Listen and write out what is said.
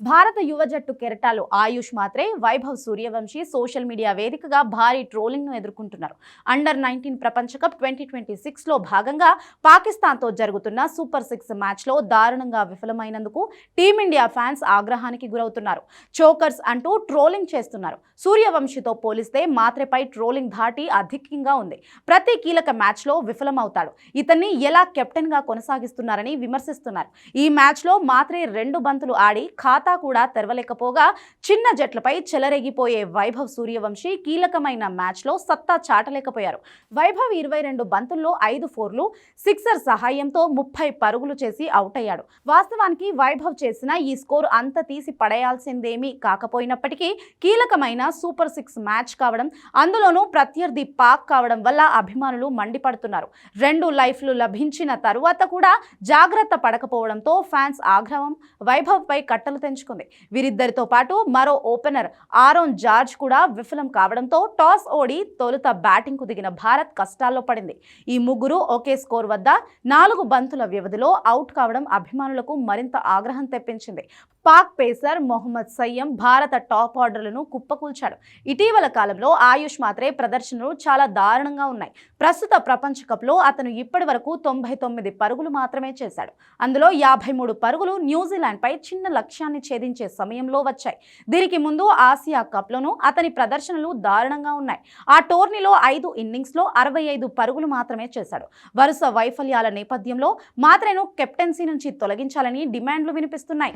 భారత యువ జట్టు కెరటాలు ఆయుష్ మాత్రే, వైభవ్ సూర్యవంశీ సోషల్ మీడియా వేదికగా భారీ ట్రోలింగ్ ను ఎదుర్కొంటున్నారు. అండర్-19 ప్రపంచ కప్ 2026 లో భాగంగా పాకిస్తాన్ తో జరుగుతున్న సూపర్ 6 మ్యాచ్ లో దారుణంగా విఫలమైనందుకు టీమిండియా ఫ్యాన్స్ ఆగ్రహానికి గురవుతున్నారు. చోకర్స్ అంటూ ట్రోలింగ్ చేస్తున్నారు. సూర్యవంశీతో పోలిస్తే మాత్రేపై ట్రోలింగ్ ధాటి అధికంగా ఉంది. ప్రతి కీలక మ్యాచ్ లో విఫలమవుతాడు. ఇతన్ని ఎలా కెప్టెన్ గా కొనసాగిస్తున్నారని విమర్శిస్తున్నారు. ఈ మ్యాచ్ లో మాత్రే 2 బంతులు ఆడి ఖాతా కూడా తెరవలేకపోగా చిన్న జట్లపై చెలరేగిపోయే వైభవ్ సూర్యవంశీ కీలకమైన మ్యాచ్ లో సత్తా చాటలేకపోయారు. వైభవ్ 22 బంతుల్లో 5 ఫోర్లు, సిక్సర్ సహాయంతో 30 పరుగులు చేసి అవుట్ అయ్యాడు. వాస్తవానికి వైభవ్ చేసిన ఈ స్కోర్ అంత తీసి పడేయాల్సిందేమీ కాకపోయినప్పటికీ కీలకమైన సూపర్ 6 మ్యాచ్ కావడం, అందులోనూ ప్రత్యర్థి పాక్ కావడం వల్ల అభిమానులు మండిపడుతున్నారు. 2 లైఫ్లు లభించిన తరువాత కూడా జాగ్రత్త పడకపోవడంతో ఫ్యాన్స్ ఆగ్రహం వైభవ్ పై కట్టలు తెంచుకుంది. వీరిద్దరితో పాటు మరో ఓపెనర్ ఆరోన్ జార్జ్ కూడా విఫలం కావడంతో టాస్ ఓడి తొలుత బ్యాటింగ్ కు దిగిన భారత్ కష్టాల్లో పడింది. ఈ ముగ్గురు ఒకే స్కోర్ వద్ద 4 బంతుల వ్యవధిలో అవుట్ కావడం అభిమానులకు మరింత ఆగ్రహం తెప్పించింది. పాక్ పేసర్ మొహమ్మద్ సయ్యం భారత టాప్ ఆర్డర్లను కుప్పకూల్చాడు. ఇటీవల కాలంలో ఆయుష్ మాత్రే ప్రదర్శనలు చాలా దారుణంగా ఉన్నాయి. ప్రస్తుత ప్రపంచ కప్ లో అతను ఇప్పటి వరకు 99 పరుగులు మాత్రమే చేశాడు. అందులో 53 పరుగులు న్యూజిలాండ్ పై చిన్న లక్ష్యాన్ని ఛేదించే సమయంలో వచ్చాయి. దీనికి ముందు ఆసియా కప్ లోనూ అతని ప్రదర్శనలు దారుణంగా ఉన్నాయి. ఆ టోర్నీలో 5 ఇన్నింగ్స్ లో 65 పరుగులు మాత్రమే చేశాడు. వరుస వైఫల్యాల నేపథ్యంలో మాత్రేను కెప్టెన్సీ నుంచి తొలగించాలని డిమాండ్లు వినిపిస్తున్నాయి.